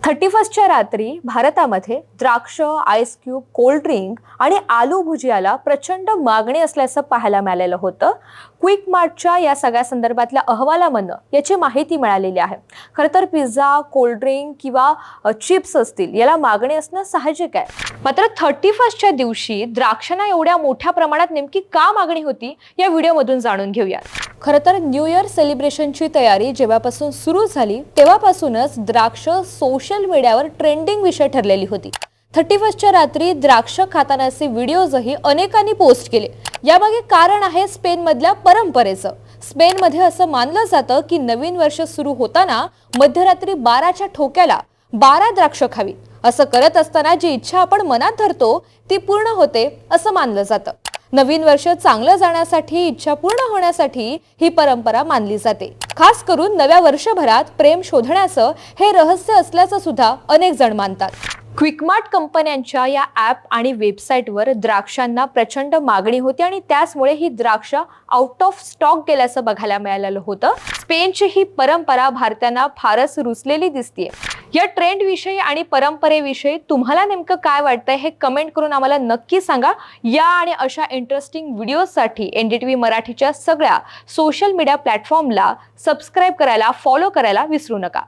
31च्या रात्री भारतामध्ये द्राक्ष, आईस क्यूब, कोल्ड ड्रिंक आणि आलू भुजियाला प्रचंड मागणी असल्याचं पाहायला मिळालेलं होतं. क्विक मार्टच्या या सगळ्या संदर्भातल्या अहवालामधनं याची माहिती मिळालेली आहे. खरं तर पिझ्झा, कोल्ड ड्रिंक किंवा चिप्स असतील याला मागणी असणं साहजिक आहे. मात्र 31च्या दिवशी द्राक्षांना एवढ्या मोठ्या प्रमाणात नेमकी का मागणी होती या व्हिडिओमधून जाणून घेऊया. खरं तर न्यू इयर सेलिब्रेशनची तयारी जेव्हापासून सुरू झाली तेव्हापासूनच द्राक्ष सोशल मीडियावर ट्रेंडिंग विषय ठरलेली होती. 31च्या रात्री द्राक्ष खातानाचे व्हिडिओजही अनेकांनी पोस्ट केले. यामागे कारण आहे स्पेनमधल्या परंपरेचं. स्पेनमध्ये असं मानलं जातं की नवीन वर्ष सुरू होताना मध्यरात्री 12च्या ठोक्याला 12 द्राक्ष खावी. असं करत असताना जी इच्छा आपण मनात धरतो ती पूर्ण होते असं मानलं जातं. नवीन वर्ष चांगलं जाण्यासाठी, इच्छा पूर्ण होण्यासाठी ही परंपरा मानली जाते. खास करून नव्या वर्षभरात प्रेम शोधण्याचं हे रहस्य असल्याचं सुद्धा अनेक जण मानतात. क्विकमार्ट कंपन्यांच्या या ॲप आणि वेबसाईटवर द्राक्षांना प्रचंड मागणी होती आणि त्याचमुळे ही द्राक्ष आउट ऑफ स्टॉक गेल्याचं बघायला मिळालेलं होतं. स्पेनची ही परंपरा भारताना फारच रुचलेली दिसतीये. या ट्रेंड विषयी आणि परंपरेविषयी तुम्हाला नेमकं काय वाटतंय हे कमेंट करून आम्हाला नक्की सांगा. या आणि अशा इंटरेस्टिंग व्हिडिओसाठी NDTV मराठीच्या सगळ्या सोशल मीडिया प्लॅटफॉर्मला सबस्क्राईब करायला, फॉलो करायला विसरू नका.